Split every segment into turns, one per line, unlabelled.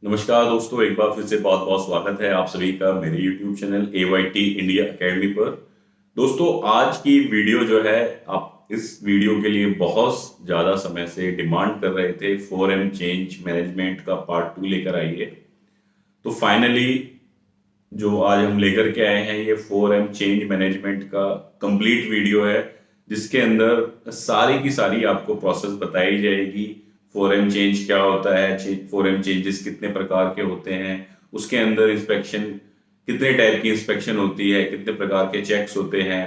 नमस्कार दोस्तों, एक बार फिर से बहुत बहुत स्वागत है आप सभी का मेरे YouTube channel AYT India academy पर। दोस्तों, आज की वीडियो जो है, आप इस वीडियो के लिए बहुत ज़्यादा समय से डिमांड कर रहे थे। 4M चेंज मैनेजमेंट का पार्ट 2 लेकर आइए। तो फाइनली जो आज हम लेकर के आए हैं, ये 4M चेंज मैनेजमेंट का कंप्लीट वीडियो है, जिसके अंदर सारी की सारी आपको प्रोसेस बताई जाएगी। 4M चेंज क्या होता है, 4M चेंजेस कितने प्रकार के होते हैं, उसके अंदर इंस्पेक्शन कितने टाइप की इंस्पेक्शन होती है, कितने प्रकार के चेक्स होते हैं,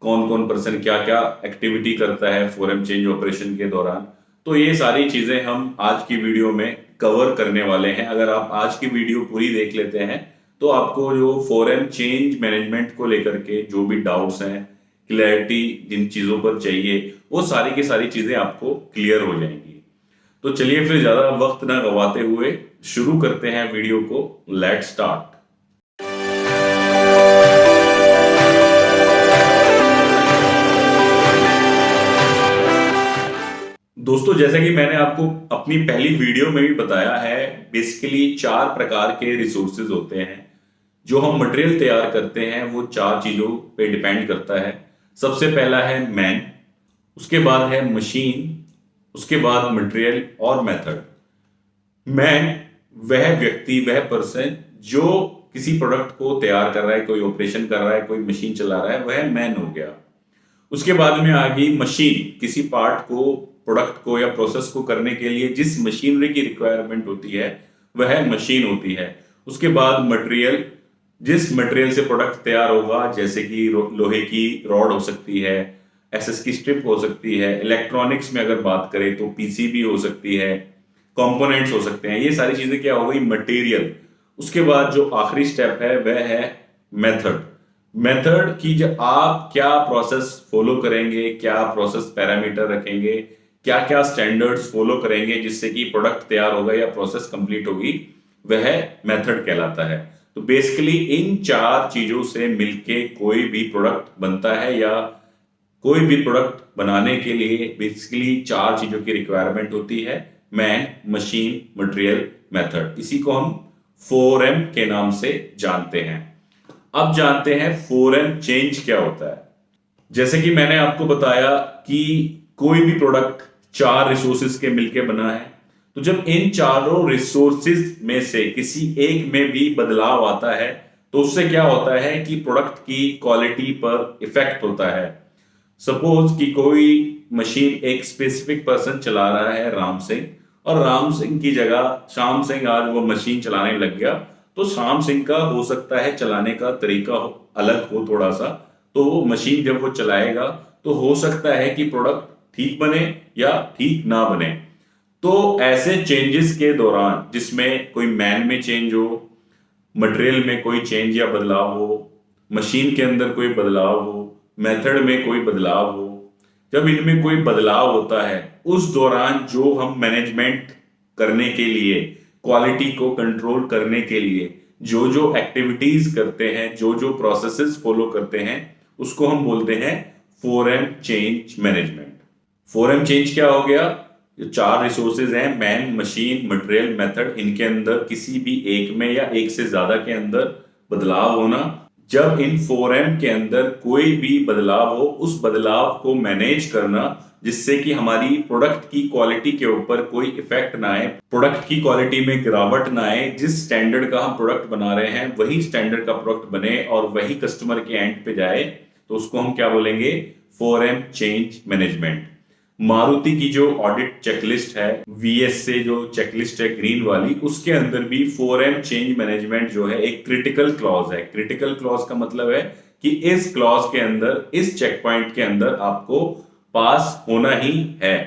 कौन कौन पर्सन क्या क्या एक्टिविटी करता है 4M चेंज ऑपरेशन के दौरान। तो ये सारी चीजें हम आज की वीडियो में कवर करने वाले हैं। अगर आप आज की वीडियो पूरी देख लेते हैं तो आपको जो 4M चेंज मैनेजमेंट को लेकर के जो भी डाउट्स हैं, क्लैरिटी जिन चीजों पर चाहिए, वो सारी की सारी चीजें आपको क्लियर हो जाएंगी। तो चलिए फिर ज्यादा वक्त ना गवाते हुए शुरू करते हैं वीडियो को। Let's start. दोस्तों, जैसा कि मैंने आपको अपनी पहली वीडियो में भी बताया है, बेसिकली 4 प्रकार के रिसोर्सेज होते हैं। जो हम मटेरियल तैयार करते हैं वो 4 चीजों पे डिपेंड करता है। सबसे पहला है मैन, उसके बाद है मशीन, उसके बाद मटेरियल और मेथड। मैन वह व्यक्ति, वह पर्सन जो किसी प्रोडक्ट को तैयार कर रहा है, कोई ऑपरेशन कर रहा है, कोई मशीन चला रहा है, वह मैन हो गया। उसके बाद में आ गई मशीन, किसी पार्ट को, प्रोडक्ट को या प्रोसेस को करने के लिए जिस मशीनरी की रिक्वायरमेंट होती है वह मशीन होती है। उसके बाद मटेरियल, जिस मटेरियल से प्रोडक्ट तैयार होगा, जैसे कि लोहे की रॉड हो सकती है, एसएस की स्ट्रिप हो सकती है, इलेक्ट्रॉनिक्स में अगर बात करें तो पीसीबी हो सकती है, कंपोनेंट्स हो सकते हैं। ये सारी चीजें क्या हो गई, मटेरियल। उसके बाद जो आखिरी स्टेप है वह है मेथड। मेथड की जो आप क्या प्रोसेस फॉलो करेंगे, क्या प्रोसेस पैरामीटर रखेंगे, क्या क्या स्टैंडर्ड्स फॉलो करेंगे जिससे कि प्रोडक्ट तैयार होगा या प्रोसेस कंप्लीट होगी, वह मेथड कहलाता है। तो बेसिकली इन 4 चीजों से मिलके कोई भी प्रोडक्ट बनता है, या कोई भी प्रोडक्ट बनाने के लिए बेसिकली 4 चीजों की रिक्वायरमेंट होती है: मैन, मशीन, मटेरियल, मेथड। इसी को हम 4M के नाम से जानते हैं। अब जानते हैं 4M चेंज क्या होता है। जैसे कि मैंने आपको बताया कि कोई भी प्रोडक्ट 4 रिसोर्सेज के मिलके बना है। तो जब इन चारों रिसोर्सेज में से किसी एक में भी बदलाव आता है तो उससे क्या होता है कि प्रोडक्ट की क्वालिटी पर इफेक्ट होता है। सपोज कि कोई मशीन एक स्पेसिफिक पर्सन चला रहा है, राम सिंह, और राम सिंह की जगह श्याम सिंह आज वो मशीन चलाने लग गया। तो श्याम सिंह का हो सकता है चलाने का तरीका अलग हो थोड़ा सा, तो वो मशीन जब वो चलाएगा तो हो सकता है कि प्रोडक्ट ठीक बने या ठीक ना बने। तो ऐसे चेंजेस के दौरान, जिसमें कोई मैन में चेंज हो, मटेरियल में कोई चेंज या बदलाव हो, मशीन के अंदर कोई बदलाव हो, मेथड में कोई बदलाव हो, जब इनमें कोई बदलाव होता है उस दौरान जो हम मैनेजमेंट करने के लिए, क्वालिटी को कंट्रोल करने के लिए जो जो एक्टिविटीज करते हैं, जो जो प्रोसेसेस फॉलो करते हैं, उसको हम बोलते हैं 4M change management. 4M change क्या हो गया? जो 4 रिसोर्सेज हैं, मैन, मशीन, मटेरियल, मेथड, इनके अंदर किसी भी एक में या एक से ज्यादा के अंदर बदलाव होना। जब इन 4M के अंदर कोई भी बदलाव हो, उस बदलाव को मैनेज करना जिससे कि हमारी प्रोडक्ट की क्वालिटी के ऊपर कोई इफेक्ट ना आए, प्रोडक्ट की क्वालिटी में गिरावट ना आए। जिस स्टैंडर्ड का हम प्रोडक्ट बना रहे हैं वही स्टैंडर्ड का प्रोडक्ट बने और वही कस्टमर के एंड पे जाए, तो उसको हम क्या बोलेंगे? 4M change management. मारुति की जो ऑडिट चेकलिस्ट है, VS से जो चेकलिस्ट है ग्रीन वाली, उसके अंदर भी 4M चेंज मैनेजमेंट जो है एक क्रिटिकल क्लॉज है। क्रिटिकल क्लॉज का मतलब है कि इस क्लॉज के अंदर, इस चेक पॉइंट के अंदर आपको पास होना ही है।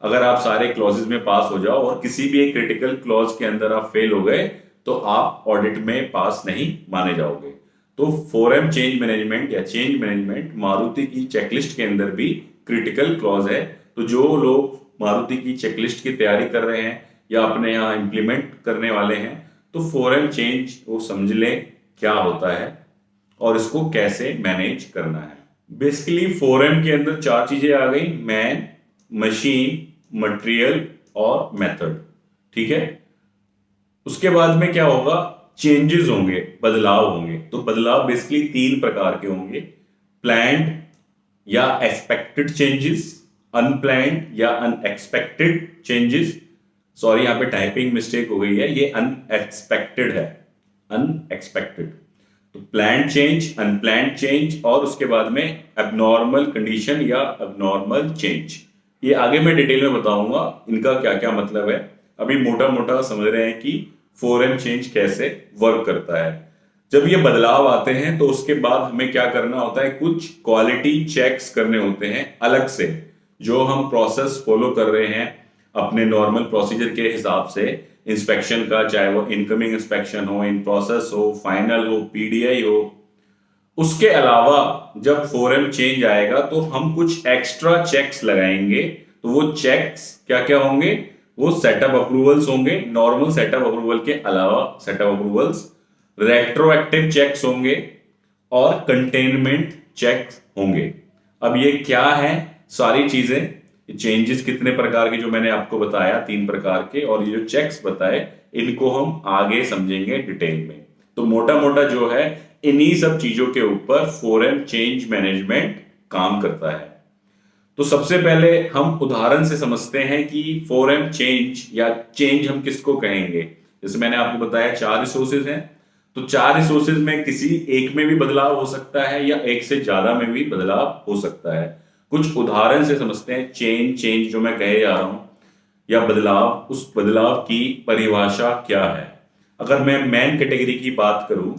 अगर आप सारे क्लॉजेस में पास हो जाओ और किसी भी एक क्रिटिकल क्लॉज के अंदर आप फेल हो गए तो आप ऑडिट में पास नहीं माने जाओगे। तो 4M चेंज मैनेजमेंट या चेंज मैनेजमेंट मारुति की चेकलिस्ट के अंदर भी क्रिटिकल क्लॉज है। तो जो लोग मारुति की चेकलिस्ट की तैयारी कर रहे हैं या अपने यहाँ इंप्लीमेंट करने वाले हैं, तो 4M चेंज वो समझ लें क्या होता है और इसको कैसे मैनेज करना है। बेसिकली 4M के अंदर 4 चीजें आ गई: मैन, मशीन, मटेरियल और मेथड। ठीक है। उसके बाद में क्या होगा, चेंजेस होंगे, बदलाव होंगे। तो बदलाव बेसिकली 3 प्रकार के होंगे, प्लान्ड या एक्सपेक्टेड चेंजेस, अनप्लान्ड या अनएक्सपेक्टेड चेंजेस। सॉरी, यहां पे टाइपिंग मिस्टेक हो गई है, ये अनएक्सपेक्टेड है, अनएक्सपेक्टेड। तो प्लान्ड चेंज, अनप्लान्ड चेंज और उसके बाद में एबनॉर्मल कंडीशन या एबनॉर्मल चेंज। ये आगे मैं डिटेल में बताऊंगा इनका क्या क्या मतलब है। अभी मोटा मोटा समझ रहे हैं कि 4M चेंज कैसे वर्क करता है। जब ये बदलाव आते हैं तो उसके बाद हमें क्या करना होता है, कुछ क्वालिटी चेक्स करने होते हैं अलग से। जो हम प्रोसेस फॉलो कर रहे हैं अपने नॉर्मल प्रोसीजर के हिसाब से इंस्पेक्शन का, चाहे वो इनकमिंग इंस्पेक्शन हो, इन प्रोसेस हो, फाइनल हो, पीडीआई हो, उसके अलावा जब 4M चेंज आएगा तो हम कुछ एक्स्ट्रा चेक्स लगाएंगे। तो वो चेक्स क्या क्या होंगे, वो सेटअप अप्रूवल्स होंगे, नॉर्मल सेटअप अप्रूवल के अलावा सेटअप अप्रूवल्स, रेट्रोएक्टिव चेक्स होंगे और कंटेनमेंट चेक्स होंगे। अब ये क्या है सारी चीजें, चेंजेस कितने प्रकार के जो मैंने आपको बताया 3 प्रकार के, और ये जो चेक्स बताए इनको हम आगे समझेंगे डिटेल में। तो मोटा मोटा जो है इन्हीं सब चीजों के ऊपर 4M चेंज मैनेजमेंट काम करता है। तो सबसे पहले हम उदाहरण से समझते हैं कि 4M चेंज या चेंज हम किसको कहेंगे। जैसे मैंने आपको बताया 4 रिसोर्सेज हैं, तो 4 रिसोर्सेज में किसी एक में भी बदलाव हो सकता है या एक से ज्यादा में भी बदलाव हो सकता है। कुछ उदाहरण से समझते हैं चेंज जो मैं कहे जा रहा हूं या बदलाव, उस बदलाव की परिभाषा क्या है। अगर मैं मैन कैटेगरी की बात करूं,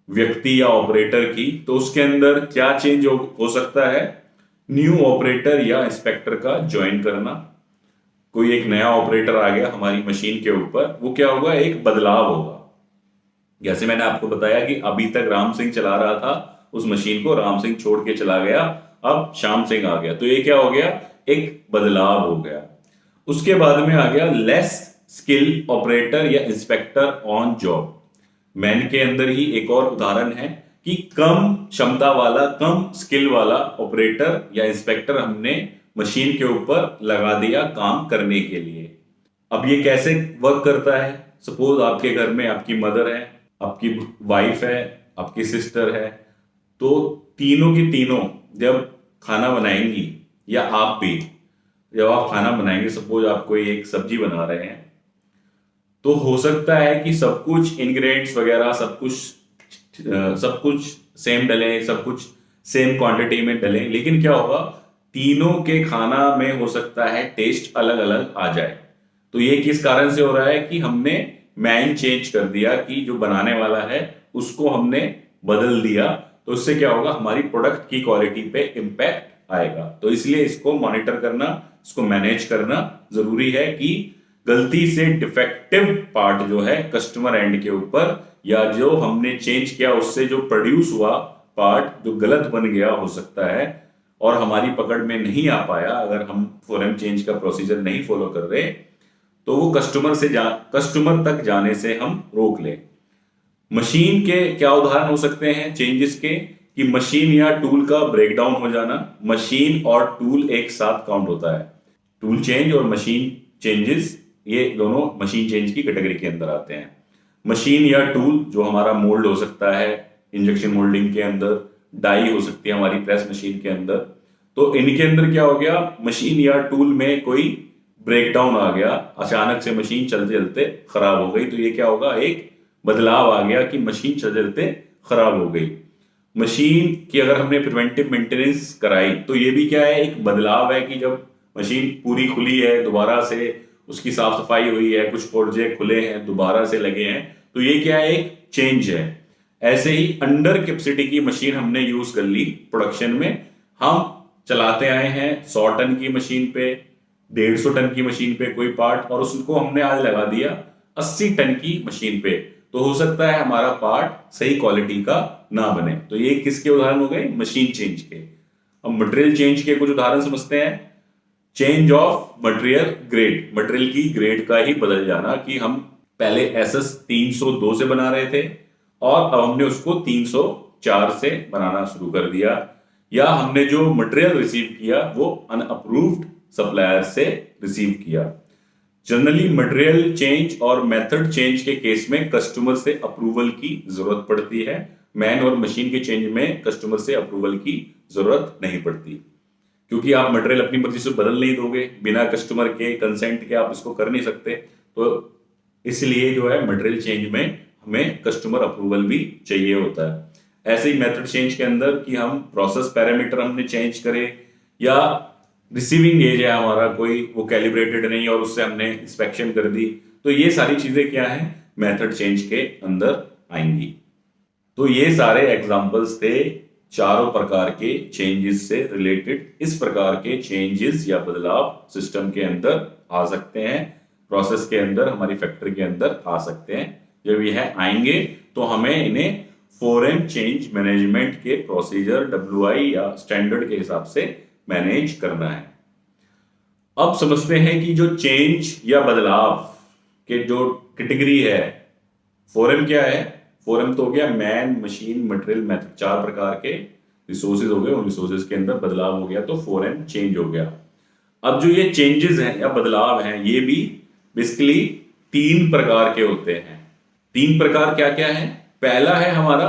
व्यक्ति या ऑपरेटर की, तो उसके अंदर क्या चेंज हो सकता है, न्यू ऑपरेटर या इंस्पेक्टर का ज्वाइन करना। कोई एक नया ऑपरेटर आ गया हमारी मशीन के ऊपर, वो क्या होगा, एक बदलाव होगा। जैसे मैंने आपको बताया कि अभी तक राम सिंह चला रहा था उस मशीन को, राम सिंह छोड़ के चला गया, अब श्याम सिंह आ गया, तो ये क्या हो गया, एक बदलाव हो गया। उसके बाद में आ गया लेस स्किल ऑपरेटर या इंस्पेक्टर ऑन जॉब। मैन के अंदर ही एक और उदाहरण है कि कम क्षमता वाला, कम स्किल वाला ऑपरेटर या इंस्पेक्टर हमने मशीन के ऊपर लगा दिया काम करने के लिए। अब ये कैसे वर्क करता है, सपोज आपके घर में आपकी मदर है, आपकी वाइफ है, आपकी सिस्टर है, तो तीनों की तीनों जब खाना बनाएंगी, या आप भी जब आप खाना बनाएंगे, सपोज आप कोई एक सब्जी बना रहे हैं, तो हो सकता है कि सब कुछ इंग्रेडिएंट्स वगैरह सब कुछ सेम डलें, सब कुछ सेम क्वांटिटी में डलें, लेकिन क्या होगा, तीनों के खाना में हो सकता है टेस्ट अलग अलग आ जाए। तो ये किस कारण से हो रहा है कि हमने मैन चेंज कर दिया, कि जो बनाने वाला है उसको हमने बदल दिया। तो इससे क्या होगा, हमारी प्रोडक्ट की क्वालिटी पे इंपैक्ट आएगा। तो इसलिए इसको मॉनिटर करना, इसको मैनेज करना जरूरी है कि गलती से डिफेक्टिव पार्ट जो है कस्टमर एंड के ऊपर, या जो हमने चेंज किया उससे जो प्रोड्यूस हुआ पार्ट जो गलत बन गया हो सकता है और हमारी पकड़ में नहीं आ पाया, अगर हम 4M चेंज का प्रोसीजर नहीं फॉलो कर रहे, तो वो कस्टमर तक जाने से हम रोक लें। मशीन के क्या उदाहरण हो सकते हैं चेंजेस के, कि मशीन या टूल का ब्रेकडाउन हो जाना। मशीन और टूल एक साथ काउंट होता है, टूल चेंज और मशीन चेंजेस ये दोनों मशीन चेंज की कैटेगरी के अंदर आते हैं। मशीन या टूल जो हमारा मोल्ड हो सकता है इंजेक्शन मोल्डिंग के अंदर, डाई हो सकती है हमारी प्रेस मशीन के अंदर, तो इनके अंदर क्या हो गया, मशीन या टूल में कोई ब्रेकडाउन आ गया, अचानक से मशीन चलते चलते खराब हो गई, तो ये क्या होगा, एक बदलाव आ गया कि मशीन चलते चलते खराब हो गई। मशीन की अगर हमने प्रिवेंटिव मेंटेनेंस कराई, तो ये भी क्या है, एक बदलाव है कि जब मशीन पूरी खुली है, दोबारा से उसकी साफ सफाई हुई है, कुछ पुर्जे खुले हैं, दोबारा से लगे हैं, तो ये क्या है, एक चेंज है। ऐसे ही अंडर कैपेसिटी की मशीन हमने यूज कर ली प्रोडक्शन में, हम चलाते आए हैं 100 टन की मशीन पे, 150 टन की मशीन पे कोई पार्ट, और उसको हमने आज लगा दिया 80 टन की मशीन पे, तो हो सकता है हमारा पार्ट सही क्वालिटी का ना बने। तो ये किसके उदाहरण हो गए, मशीन चेंज के। अब मटेरियल चेंज के कुछ उदाहरण समझते हैं। Change of material grade, material की ग्रेड का ही बदल जाना, कि हम पहले SS 302 से बना रहे थे और अब हमने उसको 304 से बनाना शुरू कर दिया, या हमने जो मटेरियल रिसीव किया वो अनअप्रूव्ड सप्लायर से रिसीव किया। जनरली मटेरियल चेंज और मेथड चेंज के केस में कस्टमर से अप्रूवल की जरूरत पड़ती है। मैन और मशीन के चेंज में कस्टमर से अप्रूवल की जरूरत नहीं पड़ती, क्योंकि आप मटेरियल अपनी मर्जी से बदल नहीं दोगे, बिना कस्टमर के कंसेंट के आप इसको कर नहीं सकते। तो इसलिए जो है मटेरियल चेंज में हमें कस्टमर अप्रूवल भी चाहिए होता है। ऐसे ही मेथड चेंज के अंदर कि हम प्रोसेस पैरामीटर हमने चेंज करे, या रिसीविंग एज है हमारा कोई, वो कैलिब्रेटेड नहीं और उससे हमने इंस्पेक्शन कर दी, तो ये सारी चीजें क्या है मेथड चेंज के अंदर आएंगी। तो ये सारे एग्जांपल्स थे चारों प्रकार के चेंजेस से रिलेटेड। इस प्रकार के चेंजेस या बदलाव सिस्टम के अंदर आ सकते हैं, प्रोसेस के अंदर, हमारी फैक्ट्री के अंदर आ सकते हैं। जब यह आएंगे तो हमें इन्हें 4M चेंज मैनेजमेंट के प्रोसीजर WI या स्टैंडर्ड के हिसाब से मैनेज करना है। अब समझते हैं कि जो चेंज या बदलाव के जो कैटेगरी है, 4M क्या है? 4M तो हो गया मैन, मशीन, मटेरियल, मेथड, चार प्रकार के रिसोर्सेज हो गए, उन रिसोर्सेज के अंदर बदलाव हो गया तो 4M चेंज हो गया। अब जो ये चेंजेस हैं या बदलाव हैं, ये भी बेसिकली 3 प्रकार के होते हैं। 3 प्रकार क्या क्या है? पहला है हमारा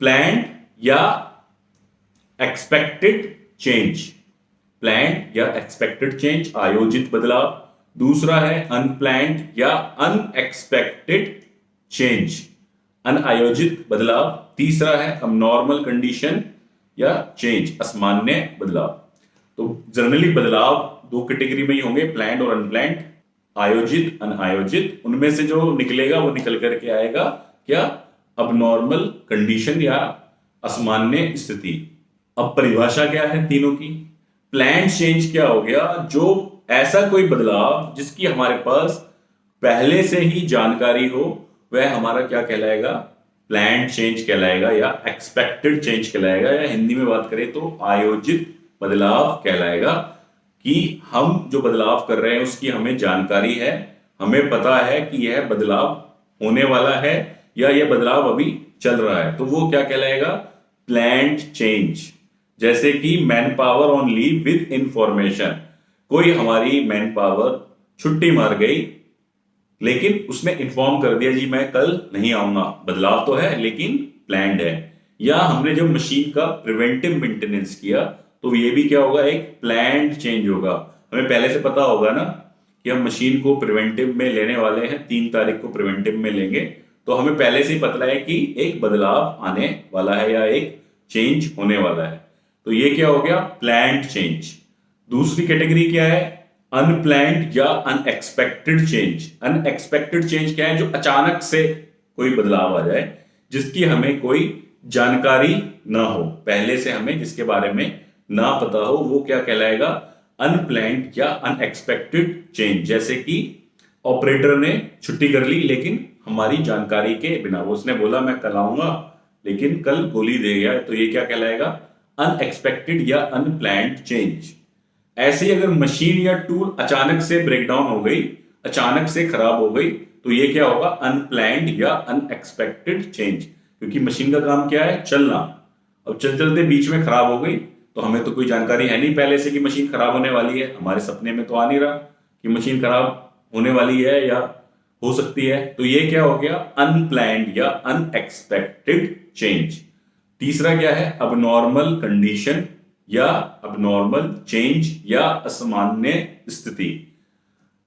प्लान्ड या एक्सपेक्टेड चेंज, प्लान्ड या एक्सपेक्टेड चेंज, आयोजित बदलाव। दूसरा है अनप्लान्ड या अनएक्सपेक्टेड चेंज, अनायोजित बदलाव। तीसरा है अबनॉर्मल कंडीशन या चेंज, असामान्य बदलाव। तो जनरली बदलाव 2 कैटेगरी में ही होंगे, प्लान्ड और अनप्लान्ड, आयोजित, अनायोजित। उनमें से जो निकलेगा वो निकल करके आएगा क्या? अबनॉर्मल कंडीशन या असामान्य स्थिति। अब परिभाषा क्या है तीनों की? प्लान्ड चेंज क्या हो गया? जो ऐसा कोई बदलाव जिसकी हमारे पास पहले से ही जानकारी हो, वह हमारा क्या कहलाएगा? प्लान्ड चेंज कहलाएगा या एक्सपेक्टेड चेंज कहलाएगा, या हिंदी में बात करें तो आयोजित बदलाव कहलाएगा। कि हम जो बदलाव कर रहे हैं उसकी हमें जानकारी है, हमें पता है कि यह बदलाव होने वाला है या यह बदलाव अभी चल रहा है, तो वो क्या कहलाएगा? Planned change. जैसे कि man power on leave with information, कोई हमारी मैन पावर छुट्टी मार गई लेकिन उसने इन्फॉर्म कर दिया जी मैं कल नहीं आऊंगा, बदलाव तो है लेकिन प्लान्ड है। या हमने जो मशीन का प्रिवेंटिव मेंटेनेंस किया, तो ये भी क्या होगा? एक प्लान्ड चेंज होगा। हमें पहले से पता होगा ना कि हम मशीन को प्रिवेंटिव में लेने वाले हैं, 3 तारीख को प्रिवेंटिव में लेंगे, तो हमें पहले से ही पता है कि एक बदलाव आने वाला है या एक चेंज होने वाला है। तो ये क्या हो गया? Planned change. दूसरी कैटेगरी क्या है? अनप्लान्ड या अनएक्सपेक्टेड चेंज। अनएक्सपेक्टेड चेंज क्या है? जो अचानक से कोई बदलाव आ जाए जिसकी हमें कोई जानकारी ना हो, पहले से हमें जिसके बारे में ना पता हो, वो क्या कहलाएगा? अनप्लान्ड या अनएक्सपेक्टेड चेंज। जैसे कि ऑपरेटर ने छुट्टी कर ली लेकिन हमारी जानकारी के बिना, वो उसने बोला मैं कल आऊंगा लेकिन कल गोली दे गया, तो ये क्या कहलाएगा? अनएक्सपेक्टेड या अनप्लान्ड चेंज। ऐसे ही अगर मशीन या टूल अचानक से ब्रेकडाउन हो गई, अचानक से खराब हो गई, तो ये क्या होगा? अनप्लान्ड या अनएक्सपेक्टेड चेंज। क्योंकि मशीन का काम क्या है? चलना। अब चलते बीच में खराब हो गई तो हमें तो कोई जानकारी है नहीं पहले से कि मशीन खराब होने वाली है, हमारे सपने में तो आ नहीं रहा कि मशीन खराब होने वाली है या हो सकती है। तो ये क्या हो गया? अनप्लान्ड या अनएक्सपेक्टेड चेंज। तीसरा क्या है? अबनॉर्मल कंडीशन या अबनॉर्मल चेंज या असामान्य स्थिति।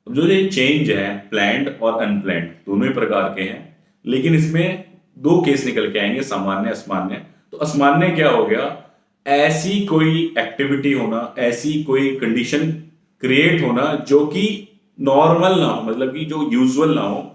जो ये चेंज है प्लान्ड और अनप्लान्ड दोनों ही प्रकार के हैं, लेकिन इसमें 2 केस निकल के आएंगे, सामान्य, असामान्य। तो असामान्य क्या हो गया? ऐसी कोई एक्टिविटी होना, ऐसी कोई कंडीशन क्रिएट होना जो कि नॉर्मल ना हो, मतलब कि जो यूजुअल ना हो,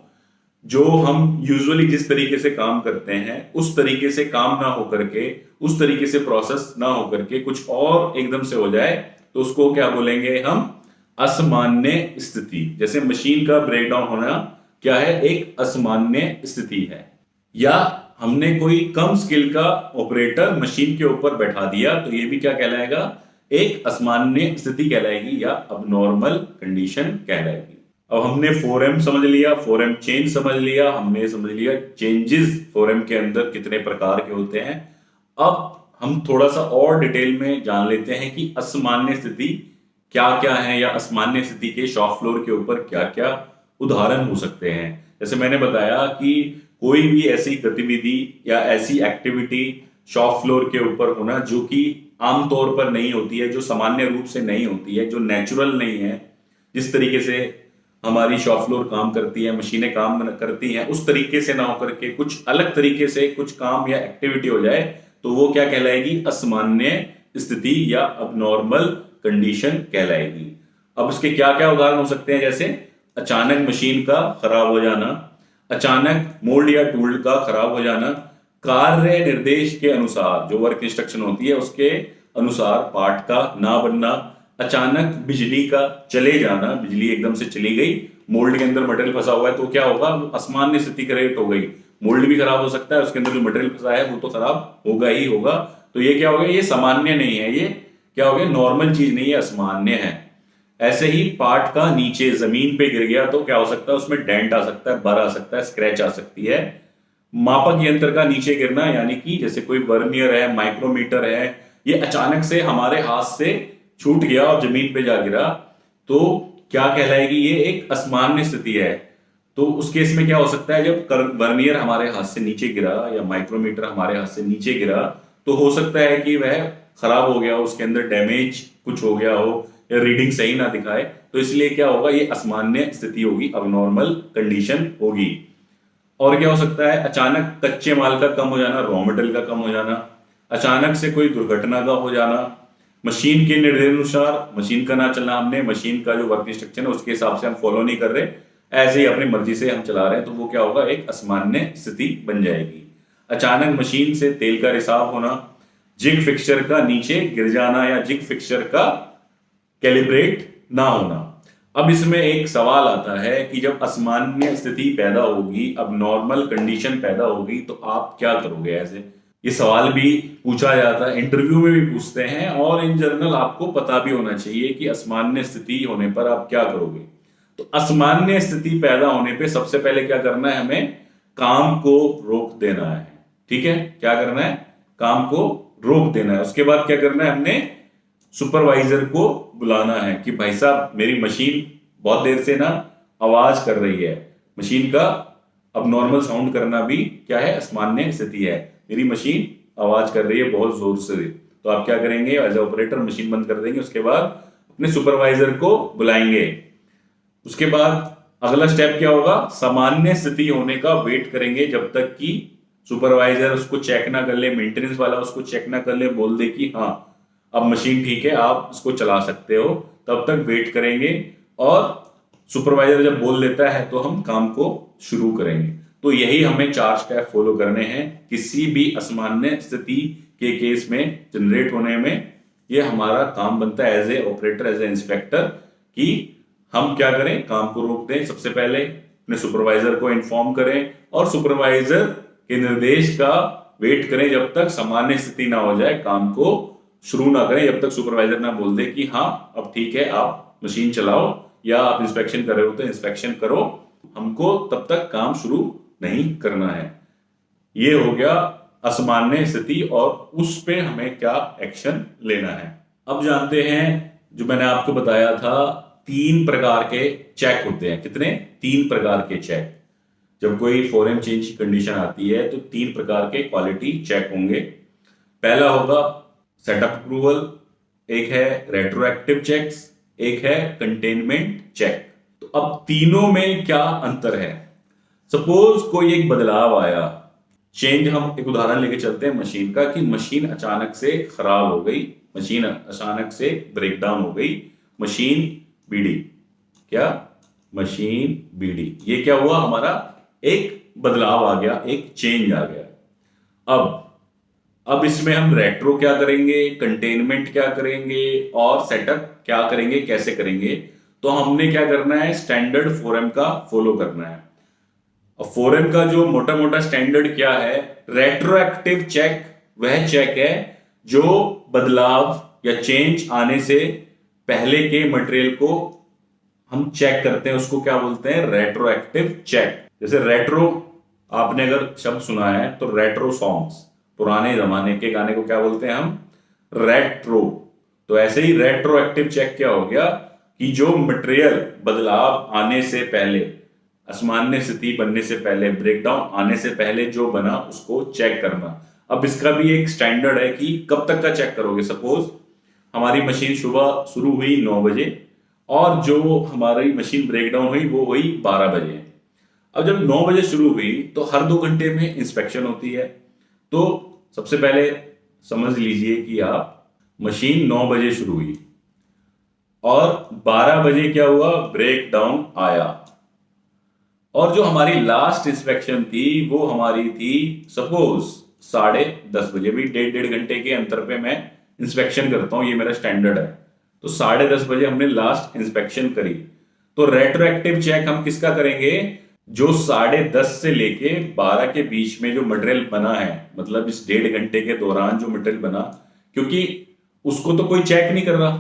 जो हम यूजुअली जिस तरीके से काम करते हैं उस तरीके से काम ना हो करके, उस तरीके से प्रोसेस ना हो करके कुछ और एकदम से हो जाए, तो उसको क्या बोलेंगे हम? असामान्य स्थिति। जैसे मशीन का ब्रेकडाउन होना क्या है? एक असामान्य स्थिति है। या हमने कोई कम स्किल का ऑपरेटर मशीन के ऊपर बैठा दिया, तो ये भी क्या कहलाएगा? एक असामान्य स्थिति कहलाएगी या अबनॉर्मल कंडीशन कहलाएगी। अब हमने 4M समझ लिया, 4M चेंज समझ लिया, हमने समझ लिया चेंजेस 4M के अंदर कितने प्रकार के होते हैं। अब हम थोड़ा सा और डिटेल में जान लेते हैं कि असामान्य स्थिति क्या क्या है, या असामान्य स्थिति के शॉप फ्लोर के ऊपर क्या क्या उदाहरण हो सकते हैं। जैसे मैंने बताया कि कोई भी ऐसी गतिविधि या ऐसी एक्टिविटी शॉप फ्लोर के ऊपर होना जो कि आमतौर पर नहीं होती है, जो सामान्य रूप से नहीं होती है, जो नेचुरल नहीं है, जिस तरीके से हमारी शॉप फ्लोर काम करती है, मशीनें काम करती हैं, उस तरीके से ना होकर के कुछ अलग तरीके से कुछ काम या एक्टिविटी हो जाए तो वो क्या कहलाएगी, असामान्य स्थिति या अबनॉर्मल कंडीशन कहलाएगी। अब इसके क्या क्या उदाहरण हो सकते हैं, जैसे अचानक मशीन का खराब हो जाना, अचानक मोल्ड या टूल का खराब हो जाना, कार्य निर्देश के अनुसार जो वर्क इंस्ट्रक्शन होती है उसके अनुसार पार्ट का ना बनना, अचानक बिजली का चले जाना, बिजली एकदम से चली गई, मोल्ड के अंदर मटेरियल फंसा हुआ है तो क्या होगा, असामान्य स्थिति क्रिएट हो गई, मोल्ड भी खराब हो सकता है, उसके अंदर जो मटेरियल फंसा है वो तो खराब होगा ही होगा। तो ये क्या हो गया, ये सामान्य नहीं है, ये क्या हो गया, नॉर्मल चीज नहीं है, असामान्य है। ऐसे ही पार्ट का नीचे जमीन पे गिर गया तो क्या हो सकता है, उसमें डेंट आ सकता है, बर आ सकता है, स्क्रैच आ सकती है। मापक यंत्र का नीचे गिरना, यानी कि जैसे कोई वर्नियर है, माइक्रोमीटर है, ये अचानक से हमारे हाथ से छूट गया और जमीन पे जा गिरा तो क्या कहलाएगी, ये एक असामान्य स्थिति है। तो उस केस में क्या हो सकता है, जब वर्नियर हमारे हाथ से नीचे गिरा या माइक्रोमीटर हमारे हाथ से नीचे गिरा तो हो सकता है कि वह खराब हो गया हो, उसके अंदर डैमेज कुछ हो गया हो या रीडिंग सही ना दिखाए, तो इसलिए क्या होगा, ये असामान्य स्थिति होगी, अबनॉर्मल कंडीशन होगी। और क्या हो सकता है, अचानक कच्चे माल का कम हो जाना, रॉ मटेरियल का कम हो जाना, अचानक से कोई दुर्घटना का हो जाना, मशीन के निर्देशानुसार मशीन का ना चलना, हमने मशीन का जो वर्क इंस्ट्रक्शन है उसके हिसाब से हम फॉलो नहीं कर रहे, ऐसे ही अपनी मर्जी से हम चला रहे हैं, तो वो क्या होगा, एक असामान्य स्थिति बन जाएगी। अचानक मशीन से तेल का रिसाव होना, जिग फिक्सचर का नीचे गिर जाना या जिग फिक्सचर का कैलिब्रेट ना होना। अब इसमें एक सवाल आता है कि जब असामान्य स्थिति पैदा होगी, अब नॉर्मल कंडीशन पैदा होगी तो आप क्या करोगे। ऐसे ये सवाल भी पूछा जाता है, इंटरव्यू में भी पूछते हैं, और इन जनरल आपको पता भी होना चाहिए कि असामान्य स्थिति होने पर आप क्या करोगे। तो असामान्य स्थिति पैदा होने पे सबसे पहले क्या करना है, हमें काम को रोक देना है। ठीक है, क्या करना है, काम को रोक देना है। उसके बाद क्या करना है, हमने सुपरवाइजर को बुलाना है कि भाई साहब मेरी मशीन बहुत देर से ना आवाज कर रही है, मशीन का अब नॉर्मल साउंड करना भी क्या है, असामान्य स्थिति है, मेरी मशीन आवाज कर रही है बहुत जोर से। तो आप क्या करेंगे, एज ऑपरेटर मशीन बंद कर देंगे, उसके बाद अपने सुपरवाइजर को बुलाएंगे। उसके बाद अगला स्टेप क्या होगा, सामान्य स्थिति होने का वेट करेंगे जब तक कि सुपरवाइजर उसको चेक ना कर ले, मेंटेनेंस वाला उसको चेक ना कर ले, बोल दे कि हाँ अब मशीन ठीक है, आप इसको चला सकते हो, तब तक वेट करेंगे। और सुपरवाइजर जब बोल देता है तो हम काम को शुरू करेंगे। तो यही हमें 4 स्टेप फॉलो करने हैं किसी भी असामान्य स्थिति के केस में जनरेट होने में। ये हमारा काम बनता है as a operator, as a inspector, कि हम क्या करें, काम को रोक दें, सबसे पहले अपने सुपरवाइजर को इन्फॉर्म करें और सुपरवाइजर के निर्देश का वेट करें जब तक सामान्य स्थिति ना हो जाए, काम को शुरू ना करें जब तक सुपरवाइजर ना बोल दे कि हाँ अब ठीक है आप मशीन चलाओ, या आप इंस्पेक्शन कर रहे हो तो इंस्पेक्शन करो, हमको तब तक काम शुरू नहीं करना है। ये हो गया असामान्य स्थिति और उस पे हमें क्या एक्शन लेना है। अब जानते हैं, जो मैंने आपको बताया था 3 प्रकार के चेक होते हैं। कितने, 3 प्रकार के चेक। जब कोई फॉरेन चेंज की कंडीशन आती है तो 3 प्रकार के क्वालिटी चेक होंगे। पहला होगा सेटअप अप्रूवल, एक है रेट्रोएक्टिव चेक्स, एक है कंटेनमेंट चेक। तो अब तीनों में क्या अंतर है। सपोज कोई एक बदलाव आया, चेंज, हम एक उदाहरण लेके चलते हैं मशीन का, कि मशीन अचानक से खराब हो गई, मशीन अचानक से ब्रेकडाउन हो गई, मशीन बीडी, क्या, मशीन बीडी, ये क्या हुआ, हमारा एक बदलाव आ गया, एक चेंज आ गया। अब इसमें हम रेट्रो क्या करेंगे, कंटेनमेंट क्या करेंगे और सेटअप क्या करेंगे, कैसे करेंगे। तो हमने क्या करना है, स्टैंडर्ड फोरम का फॉलो करना है। और फोरम का जो मोटा मोटा स्टैंडर्ड क्या है, रेट्रोएक्टिव चेक वह चेक है जो बदलाव या चेंज आने से पहले के मटेरियल को हम चेक करते हैं, उसको क्या बोलते हैं, रेट्रोएक्टिव चेक। जैसे रेट्रो, आपने अगर शब्द सुना है तो रेट्रो सॉन्ग्स, पुराने जमाने के गाने को क्या बोलते हैं हम, रेट्रो। तो ऐसे ही रेट्रोएक्टिव चेक क्या हो गया कि जो मटेरियल बदलाव आने से पहले, असामान्य स्थिति बनने से पहले, ब्रेकडाउन आने से पहले जो बना उसको चेक करना। अब इसका भी एक स्टैंडर्ड है कि कब तक का चेक करोगे। सपोज हमारी मशीन सुबह शुरू हुई 9 बजे और जो हमारी मशीन ब्रेकडाउन हुई वो हुई 12 बजे। अब जब 9 बजे शुरू हुई तो हर 2 घंटे में इंस्पेक्शन होती है। तो सबसे पहले समझ लीजिए कि आप मशीन 9 बजे शुरू हुई और 12 बजे क्या हुआ, ब्रेकडाउन आया। और जो हमारी लास्ट इंस्पेक्शन थी वो हमारी थी सपोज 10:30 बजे। भी 1.5 घंटे के अंतर पे मैं इंस्पेक्शन करता हूं, ये मेरा स्टैंडर्ड है। तो 10:30 बजे हमने लास्ट इंस्पेक्शन करी। तो रेट्रोएक्टिव चेक हम किसका करेंगे, जो 10:30 से लेके 12 के बीच में जो मटेरियल बना है, मतलब इस 1.5 घंटे के दौरान जो मटेरियल बना, क्योंकि उसको तो कोई चेक नहीं कर रहा।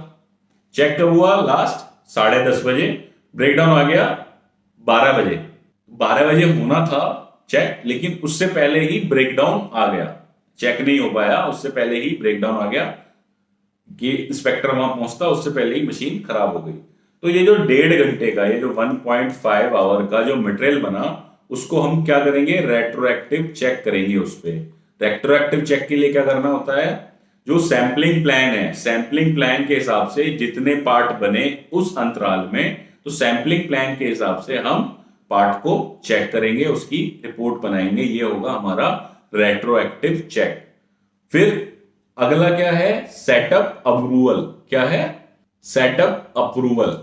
चेक कब हुआ, लास्ट 10:30 बजे, ब्रेकडाउन आ गया 12 बजे। 12 बजे होना था चेक, लेकिन उससे पहले ही ब्रेकडाउन आ गया। चेक नहीं हो पाया, उससे पहले ही ब्रेकडाउन आ गया कि इंस्पेक्टर वहां पहुंचता, उससे पहले ही मशीन खराब हो गई। तो ये जो 1.5 घंटे का, ये जो 1.5 आवर का जो मटेरियल बना, उसको हम क्या करेंगे, रेट्रोएक्टिव चेक करेंगे उस पर। रेट्रोएक्टिव चेक के लिए क्या करना होता है, जो सैंपलिंग प्लान है, सैंपलिंग प्लान के हिसाब से जितने पार्ट बने उस अंतराल में, तो सैंपलिंग प्लान के हिसाब से हम पार्ट को चेक करेंगे, उसकी रिपोर्ट बनाएंगे। ये होगा हमारा रेट्रोएक्टिव चेक। फिर अगला क्या है, सेटअप अप्रूवल। क्या है, सेटअप अप्रूवल।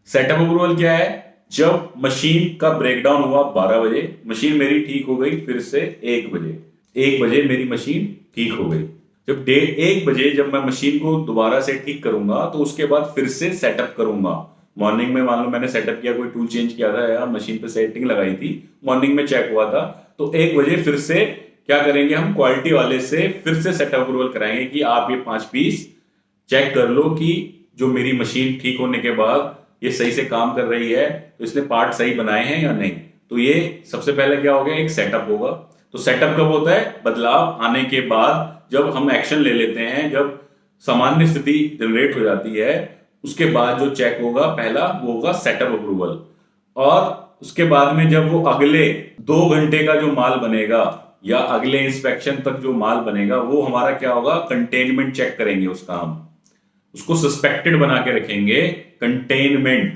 सेटअप अप्रूवल क्या है, जब मशीन का ब्रेकडाउन हुआ 12 बजे, मशीन मेरी ठीक हो गई फिर से 1 बजे। 1 बजे मेरी मशीन ठीक हो गई। जब 1 बजे जब मैं मशीन को दोबारा से ठीक करूंगा तो उसके बाद फिर से सेटअप करूंगा। मॉर्निंग में मान लो मैंने सेटअप किया, कोई टूल चेंज किया था या मशीन पे सेटिंग लगाई थी, मॉर्निंग में चेक हुआ था, तो 1 बजे फिर से क्या करेंगे, हम क्वालिटी वाले से फिर से सेटअप अप्रूवल कराएंगे कि आप ये 5 पीस चेक कर लो कि जो मेरी मशीन ठीक होने के बाद ये सही से काम कर रही है, तो इसने पार्ट सही बनाए हैं या नहीं। तो ये सबसे पहले क्या हो गया, एक सेटअप होगा। तो सेटअप कब होता है, बदलाव आने के बाद, जब हम एक्शन ले लेते हैं, जब सामान्य स्थिति जनरेट हो जाती है, उसके बाद जो चेक होगा पहला वो होगा सेटअप अप्रूवल। और उसके बाद में जब वो अगले 2 घंटे का जो माल बनेगा या अगले इंस्पेक्शन तक जो माल बनेगा, वो हमारा क्या होगा, कंटेनमेंट चेक करेंगे उसका। हम उसको सस्पेक्टेड बना के रखेंगे, कंटेनमेंट।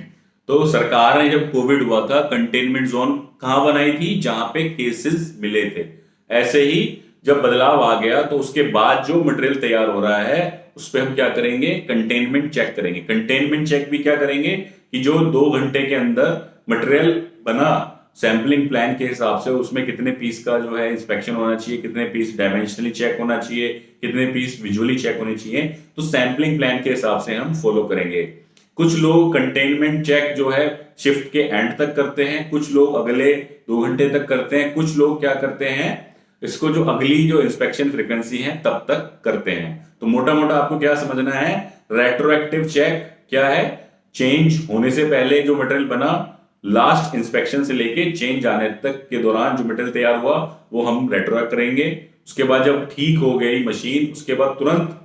तो सरकार ने जब कोविड हुआ था, कंटेनमेंट जोन कहां बनाई थी, जहां पे केसेस मिले थे। ऐसे ही जब बदलाव आ गया तो उसके बाद जो मटेरियल तैयार हो रहा है उस पर हम क्या करेंगे, कंटेनमेंट चेक करेंगे। कंटेनमेंट चेक भी क्या करेंगे कि जो 2 घंटे के अंदर मटेरियल बना सैंपलिंग प्लान के हिसाब से, उसमें कितने पीस का जो है इंस्पेक्शन होना चाहिए, कितने पीस डायमेंशनली चेक होना चाहिए, कितने पीस विजुअली चेक होने चाहिए, तो सैंपलिंग प्लान के हिसाब से हम फॉलो करेंगे। कुछ लोग कंटेनमेंट चेक जो है शिफ्ट के एंड तक करते हैं, कुछ लोग अगले 2 घंटे तक करते हैं, कुछ लोग क्या करते हैं, इसको जो अगली जो इंस्पेक्शन फ्रीक्वेंसी है तब तक करते हैं। तो मोटा मोटा आपको क्या समझना है, रेट्रोएक्टिव चेक क्या है, चेंज होने से पहले जो मटेरियल बना, लास्ट इंस्पेक्शन से लेके चेंज आने तक के दौरान जो मटेरियल तैयार हुआ वो हम रेट्रोएक्ट करेंगे। उसके बाद जब ठीक हो गई मशीन, उसके बाद तुरंत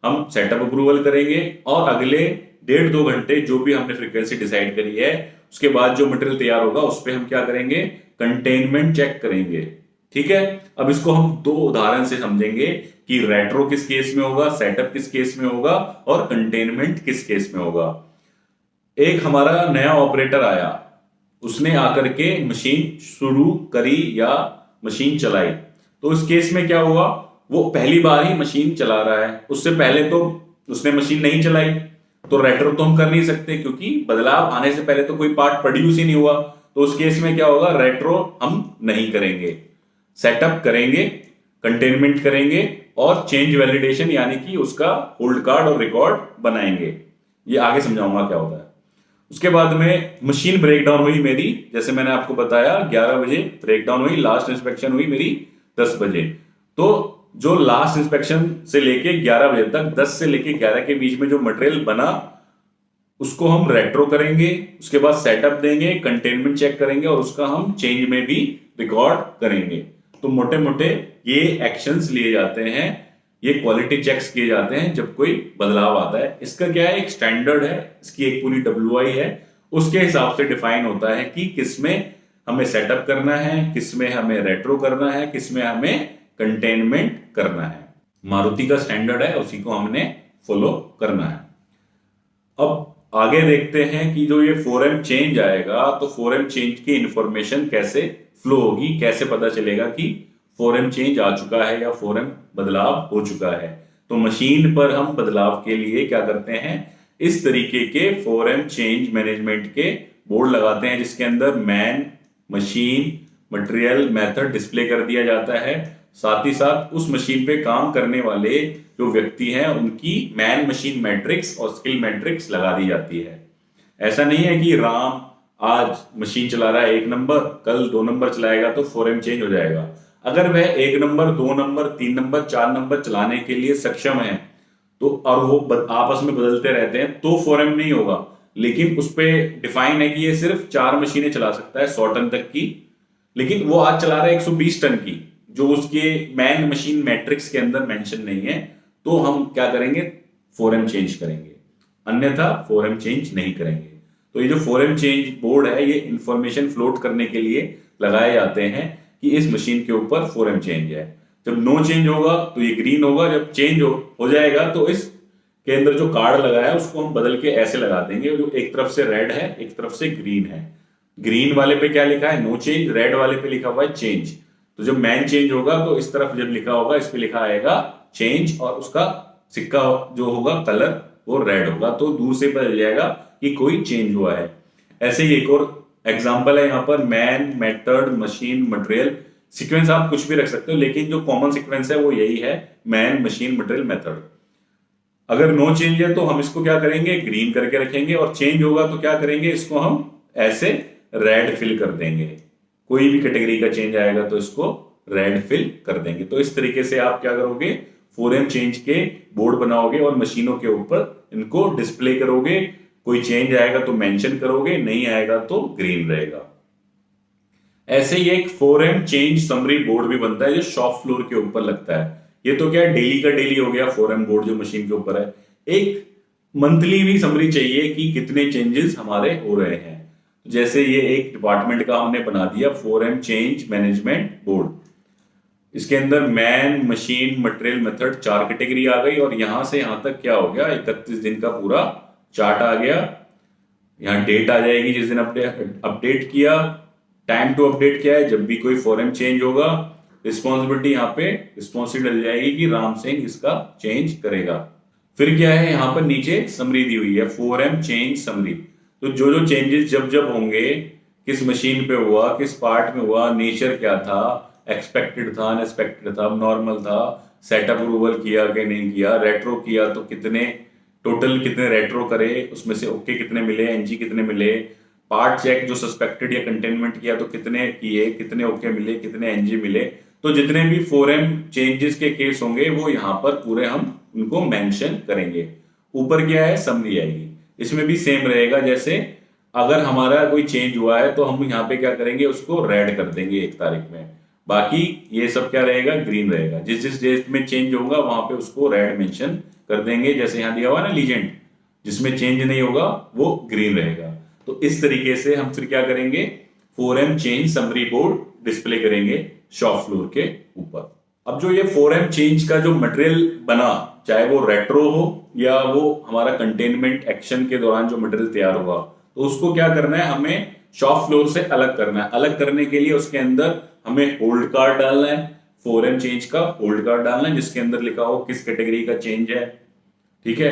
हम सेटअप अप्रूवल करेंगे और अगले 1.5-2 घंटे जो भी हमने फ्रीक्वेंसी डिसाइड करी है, उसके बाद जो मटेरियल तैयार होगा उस पर हम क्या करेंगे, कंटेनमेंट चेक करेंगे। ठीक है, अब इसको हम 2 उदाहरण से समझेंगे कि रेट्रो किस केस में होगा, सेटअप किस केस में होगा और कंटेनमेंट किस केस में होगा। एक हमारा नया ऑपरेटर आया, उसने आकर के मशीन शुरू करी या मशीन चलाई, तो इस केस में क्या हुआ, वो पहली बार ही मशीन चला रहा है, उससे पहले तो उसने मशीन नहीं चलाई, तो रेट्रो तो हम कर नहीं सकते क्योंकि बदलाव आने से पहले तो कोई पार्ट प्रोड्यूस ही नहीं हुआ। तो उस केस में क्या होगा, रेट्रो हम नहीं करेंगे, सेटअप करेंगे, कंटेनमेंट करेंगे और चेंज वैलिडेशन यानी कि उसका होल्ड कार्ड और रिकॉर्ड बनाएंगे। ये आगे समझाऊंगा क्या होता है। उसके बाद में मशीन ब्रेकडाउन हुई मेरी, जैसे मैंने आपको बताया 11 बजे ब्रेकडाउन हुई, लास्ट इंस्पेक्शन हुई मेरी 10 बजे। तो जो लास्ट इंस्पेक्शन से लेके 11 बजे तक, 10 से लेके 11 के बीच में जो मटेरियल बना उसको हम रेट्रो करेंगे, उसके बाद सेटअप देंगे, कंटेनमेंट चेक करेंगे और उसका हम चेंज में भी रिकॉर्ड करेंगे। तो मोटे मोटे ये एक्शंस लिए जाते हैं ये क्वालिटी चेक्स किए जाते हैं जब कोई बदलाव आता है। इसका क्या है, एक स्टैंडर्ड है, इसकी एक पूरी WI है, उसके हिसाब से डिफाइन होता है कि किसमें हमें सेटअप करना है, किसमें हमें रेट्रो करना है, किसमें हमें कंटेनमेंट करना है। मारुति का स्टैंडर्ड है, उसी को हमने फॉलो करना है। अब आगे देखते हैं कि जो ये 4M चेंज आएगा तो 4M चेंज की इंफॉर्मेशन कैसे फ्लो होगी, कैसे पता चलेगा कि 4M चेंज आ चुका है या 4M बदलाव हो चुका है। तो मशीन पर हम बदलाव के लिए क्या करते हैं, इस तरीके के 4M चेंज मैनेजमेंट के बोर्ड लगाते हैं जिसके अंदर man, machine, material, method display कर दिया जाता है। साथ ही साथ उस मशीन पे काम करने वाले जो व्यक्ति हैं उनकी मैन मशीन मैट्रिक्स और स्किल मैट्रिक्स लगा दी जाती है। ऐसा नहीं है कि राम आज मशीन चला रहा है 1 नंबर, कल 2 नंबर चलाएगा तो 4M चेंज हो जाएगा। अगर वह 1 नंबर, 2 नंबर, 3 नंबर, 4 नंबर चलाने के लिए सक्षम है तो और वो आपस में बदलते रहते हैं तो 4M नहीं होगा। लेकिन उस पे डिफाइन है कि ये सिर्फ 4 मशीनें चला सकता है 100 टन तक की, लेकिन वो आज चला रहा है 120 टन की, जो उसके मैन मशीन मैट्रिक्स के अंदर मेंशन नहीं है, तो हम क्या करेंगे, 4M चेंज करेंगे, अन्यथा 4M चेंज नहीं करेंगे। तो ये जो 4M चेंज बोर्ड है ये इंफॉर्मेशन फ्लोट करने के लिए लगाए जाते हैं कि इस मशीन के ऊपर 4M चेंज है। जब नो चेंज होगा तो ये ग्रीन होगा, जब चेंज हो जाएगा तो इस के अंदर जो कार्ड लगाया है उसको हम बदल के ऐसे लगा देंगे, जो एक तरफ से रेड है एक तरफ से ग्रीन है। ग्रीन वाले पे क्या लिखा है, नो चेंज, रेड वाले पे लिखा हुआ है चेंज। तो जब मैन चेंज होगा तो इस तरफ जब लिखा होगा इस पे लिखा आएगा चेंज, और उसका सिक्का जो होगा कलर वो रेड होगा, तो दूर से पता चल जाएगा कि कोई चेंज हुआ है। ऐसे ही एक और एग्जांपल है यहाँ पर, man, method, machine, material. Sequence आप कुछ भी रख सकते हो, लेकिन जो कॉमन सीक्वेंस है वो यही है, मैन, मशीन, मटेरियल, मेथड। अगर नो चेंज है तो हम इसको क्या करेंगे, ग्रीन करके रखेंगे, और चेंज होगा तो क्या करेंगे, इसको हम ऐसे रेड फिल कर देंगे। कोई भी कैटेगरी का चेंज आएगा तो इसको रेड फिल कर देंगे। तो इस तरीके से आप क्या करोगे, 4M चेंज के बोर्ड बनाओगे और मशीनों के ऊपर इनको डिस्प्ले करोगे। कोई चेंज आएगा तो मेंशन करोगे, नहीं आएगा तो ग्रीन रहेगा। ऐसे ही एक 4M चेंज समरी बोर्ड भी बनता है जो शॉप फ्लोर के ऊपर लगता है। ये तो क्या डेली का डेली हो गया 4M बोर्ड जो मशीन के ऊपर है। एक मंथली भी समरी चाहिए कि कितने चेंजेस हमारे हो रहे हैं। जैसे ये एक डिपार्टमेंट का हमने बना दिया 4M चेंज मैनेजमेंट बोर्ड। इसके अंदर man, machine, material, method 4 category आ गई, और यहां से यहां तक क्या हो गया, 31 दिन का पूरा चार्ट आ गया। यहाँ डेट आ जाएगी जिस दिन अपडेट किया, टाइम टू अपडेट किया है, जब भी कोई 4M चेंज होगा रिस्पॉन्सिबिलिटी यहाँ पे रिस्पॉन्सिबिलिटी डल जाएगी कि राम सिंह इसका चेंज करेगा। फिर क्या है, यहाँ पर नीचे समरी दी हुई है 4M चेंज समरी। तो जो जो चेंजेस जब जब होंगे, किस मशीन पे हुआ, किस पार्ट में हुआ, नेचर क्या था, एक्सपेक्टेड था, अनएक्सपेक्टेड था, नॉर्मल था, सेटअप अप्रूवल किया कि नहीं किया, रेट्रो किया तो कितने टोटल कितने रेट्रो करे, उसमें से ओके कितने मिले, एनजी कितने मिले, पार्ट चेक जो सस्पेक्टेड या कंटेनमेंट किया तो कितने किए, कितने ओके मिले, कितने एनजी मिले। तो जितने भी 4M चेंजेस के केस होंगे वो यहाँ पर पूरे हम उनको मेंशन करेंगे। ऊपर क्या है, समरी आएगी। इसमें भी सेम रहेगा, जैसे अगर हमारा कोई चेंज हुआ है तो हम यहाँ पे क्या करेंगे, उसको रेड कर देंगे 1 तारीख में। बाकी ये सब क्या रहेगा, ग्रीन रहेगा। जिस जिस डेट में चेंज होगा वहां पे उसको रेड मेंशन कर देंगे। जैसे यहाँ दिया हुआ ना लीजेंड, जिसमें चेंज नहीं होगा वो ग्रीन रहेगा। तो इस तरीके से हम फिर क्या करेंगे, 4M change summary board display करेंगे शॉप फ्लोर के ऊपर। अब जो ये 4M चेंज का जो मटेरियल बना, चाहे वो रेट्रो हो या वो हमारा कंटेनमेंट एक्शन के दौरान जो मटेरियल तैयार हुआ, तो उसको क्या करना है, हमें शॉप फ्लोर से अलग करना है। अलग करने के लिए उसके अंदर हमें होल्ड कार्ड डालना है, 4M चेंज का होल्ड कार्ड डालना है जिसके अंदर लिखा हो किस कैटेगरी का चेंज है, ठीक है,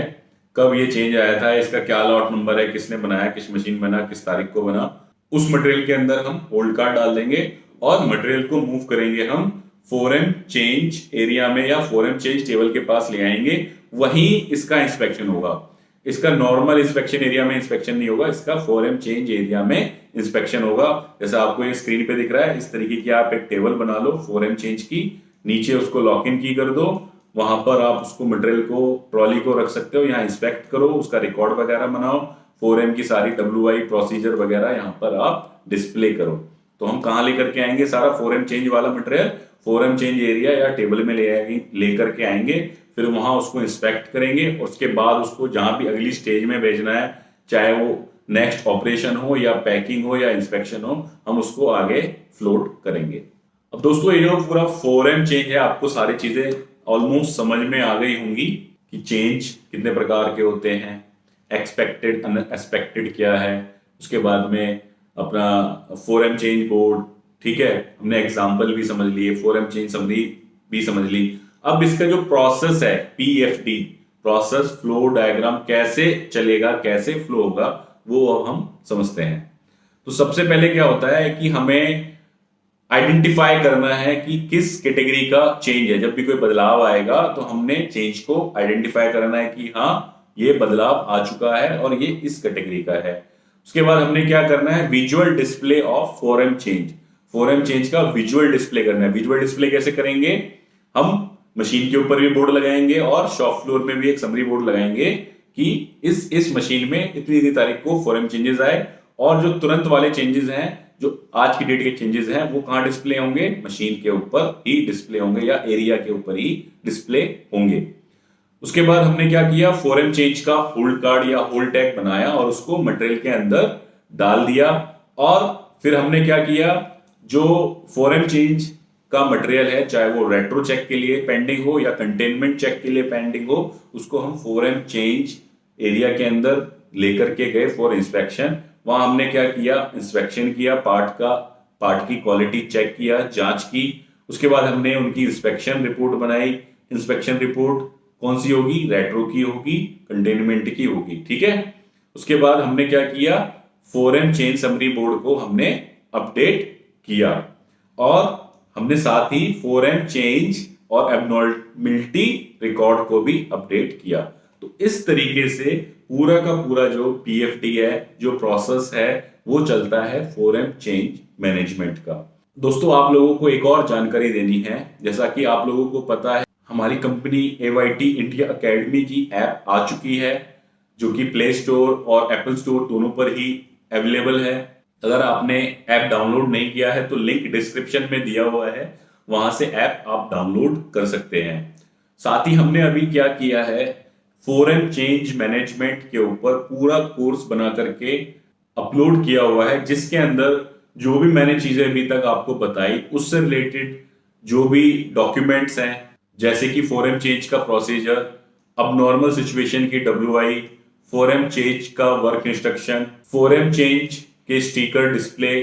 कब ये चेंज आया था, इसका क्या लॉट नंबर है, किसने बनाया, किस मशीन बना, किस तारीख को बना। उस मटेरियल के अंदर हम होल्ड कार्ड डाल देंगे और मटेरियल को मूव करेंगे हम 4M चेंज एरिया में या 4M चेंज टेबल के पास ले आएंगे। वहीं इसका इंस्पेक्शन होगा। इसका नॉर्मल इंस्पेक्शन एरिया में इंस्पेक्शन नहीं होगा, इसका 4M चेंज एरिया में इंस्पेक्शन होगा। जैसा आपको ये स्क्रीन पे दिख रहा है, इस तरीके की आप एक टेबल बना लो 4M चेंज की, नीचे उसको लॉक इन की कर दो, वहां पर आप उसको मटेरियल को, ट्रॉली को रख सकते हो, यहाँ इंस्पेक्ट करो, उसका रिकॉर्ड वगैरह बनाओ, 4M की सारी WI प्रोसीजर वगैरह यहाँ पर आप डिस्प्ले करो। तो हम कहाँ लेकर के आएंगे सारा 4M चेंज वाला मटेरियल, 4M चेंज एरिया या टेबल में ले करके आएंगे। फिर वहां उसको इंस्पेक्ट करेंगे और उसके बाद उसको जहां भी अगली स्टेज में भेजना है, चाहे वो नेक्स्ट ऑपरेशन हो या पैकिंग हो या इंस्पेक्शन हो, हम उसको आगे फ्लोट करेंगे। अब दोस्तों ये जो पूरा 4M चेंज है, आपको सारी चीजें ऑलमोस्ट समझ में आ गई होंगी कि चेंज कितने प्रकार के होते हैं, एक्सपेक्टेड अनएक्सपेक्टेड क्या है, उसके बाद में अपना 4M चेंज बोर्ड, ठीक है, हमने एग्जांपल भी समझ लिए, 4M चेंज समरी भी समझ ली। अब इसका जो प्रोसेस है PFD, प्रोसेस फ्लो डायग्राम, कैसे चलेगा, कैसे फ्लो होगा, वो अब हम समझते हैं। तो सबसे पहले क्या होता है कि हमें आइडेंटिफाई करना है कि किस कैटेगरी का चेंज है। जब भी कोई बदलाव आएगा तो हमने चेंज को आइडेंटिफाई करना है कि हाँ ये बदलाव आ चुका है और ये इस कैटेगरी का है। उसके बाद हमने क्या करना है, visual display of 4M change. 4M change का विजुअल डिस्प्ले करना है। विजुअल डिस्प्ले कैसे करेंगे, हम मशीन के ऊपर भी बोर्ड लगाएंगे और शॉप फ्लोर में भी एक समरी बोर्ड लगाएंगे कि इस मशीन में इतनी तारीख को 4M चेंजेस आए, और जो तुरंत वाले चेंजेस हैं, जो आज की डेट के चेंजेस हैं, वो कहां डिस्प्ले होंगे, मशीन के ऊपर ही डिस्प्ले होंगे या एरिया के ऊपर ही डिस्प्ले होंगे। उसके बाद हमने क्या किया, 4M चेंज का होल्ड कार्ड या होल्ड टैग बनाया और उसको मटेरियल के अंदर डाल दिया। और फिर हमने क्या किया, जो 4M चेंज का मटेरियल है, चाहे वो रेट्रो चेक के लिए पेंडिंग हो या कंटेनमेंट चेक के लिए पेंडिंग हो, उसको हम 4M चेंज एरिया के अंदर लेकर के गए फॉर इंस्पेक्शन। वहां हमने क्या किया, इंस्पेक्शन किया, पार्ट की क्वालिटी चेक किया, जांच की। उसके बाद हमने उनकी इंस्पेक्शन रिपोर्ट बनाई। इंस्पेक्शन रिपोर्ट कौन सी होगी, रेट्रो की होगी, कंटेनमेंट की होगी, ठीक है। उसके बाद हमने क्या किया, 4M चेंज समरी बोर्ड को हमने अपडेट किया और हमने साथ ही 4M चेंज और एब्नॉर्मलिटी रिकॉर्ड को भी अपडेट किया। तो इस तरीके से पूरा का पूरा जो PFD है, जो प्रोसेस है, वो चलता है 4M चेंज मैनेजमेंट का। दोस्तों आप लोगों को एक और जानकारी देनी है। जैसा कि आप लोगों को पता है, हमारी कंपनी AYT इंडिया अकेडमी की ऐप आ चुकी है, जो कि प्ले स्टोर और एप्पल स्टोर दोनों पर ही अवेलेबल है। अगर आपने ऐप डाउनलोड नहीं किया है तो लिंक डिस्क्रिप्शन में दिया हुआ है, वहां से ऐप आप डाउनलोड कर सकते हैं। साथ ही हमने अभी क्या किया है, 4M चेंज मैनेजमेंट के ऊपर पूरा कोर्स बना करके अपलोड किया हुआ है, जिसके अंदर जो भी मैंने चीजें अभी तक आपको बताई, उससे रिलेटेड जो भी डॉक्यूमेंट्स हैं, जैसे कि 4M चेंज का प्रोसीजर, अब नॉर्मल सिचुएशन की WI, 4M चेंज का वर्क इंस्ट्रक्शन, 4M चेंज के स्टिकर डिस्प्ले,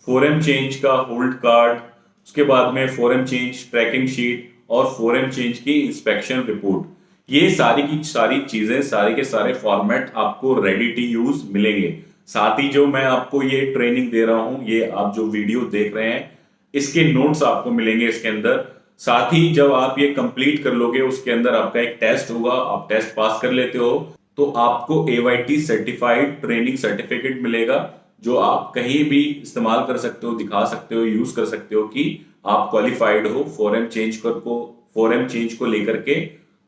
4M चेंज का होल्ड कार्ड, उसके बाद में 4M चेंज ट्रैकिंग शीट और 4M चेंज की इंस्पेक्शन रिपोर्ट, ये सारी की सारी चीजें, सारे के सारे फॉर्मेट आपको रेडी टू यूज मिलेंगे। साथ ही जो मैं आपको ये ट्रेनिंग दे रहा हूं, ये आप जो वीडियो देख रहे हैं, इसके नोट्स आपको मिलेंगे इसके अंदर। साथ ही जब आप ये कंप्लीट कर लोगे, उसके अंदर आपका एक टेस्ट होगा, आप टेस्ट पास कर लेते हो तो आपको AYT सर्टिफाइड ट्रेनिंग सर्टिफिकेट मिलेगा, जो आप कहीं भी इस्तेमाल कर सकते हो, दिखा सकते हो, यूज कर सकते हो कि आप क्वालिफाइड हो 4M चेंज को लेकर के,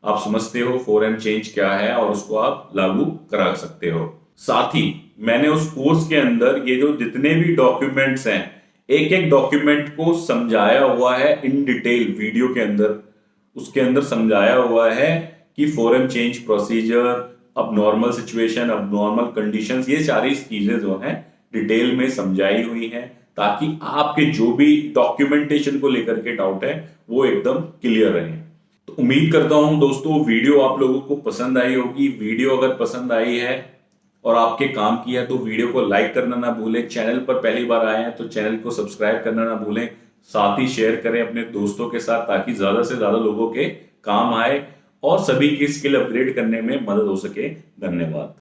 आप समझते हो 4M चेंज क्या है और उसको आप लागू करा सकते हो। साथ ही मैंने उस कोर्स के अंदर ये जो जितने भी डॉक्यूमेंट्स हैं, एक एक डॉक्यूमेंट को समझाया हुआ है इन डिटेल वीडियो के अंदर। उसके अंदर समझाया हुआ है कि 4M चेंज प्रोसीजर, अब नॉर्मल सिचुएशन, अब नॉर्मल कंडीशंस, ये सारी चीजें जो हैं डिटेल में समझाई हुई हैं, ताकि आपके जो भी डॉक्यूमेंटेशन को लेकर के डाउट है वो एकदम क्लियर रहे। तो उम्मीद करता हूं दोस्तों वीडियो आप लोगों को पसंद आई होगी। वीडियो अगर पसंद आई है और आपके काम की है तो वीडियो को लाइक करना ना भूलें। चैनल पर पहली बार आए हैं तो चैनल को सब्सक्राइब करना ना भूलें। साथ ही शेयर करें अपने दोस्तों के साथ, ताकि ज्यादा से ज्यादा लोगों के काम आए और सभी की स्किल अपग्रेड करने में मदद हो सके। धन्यवाद।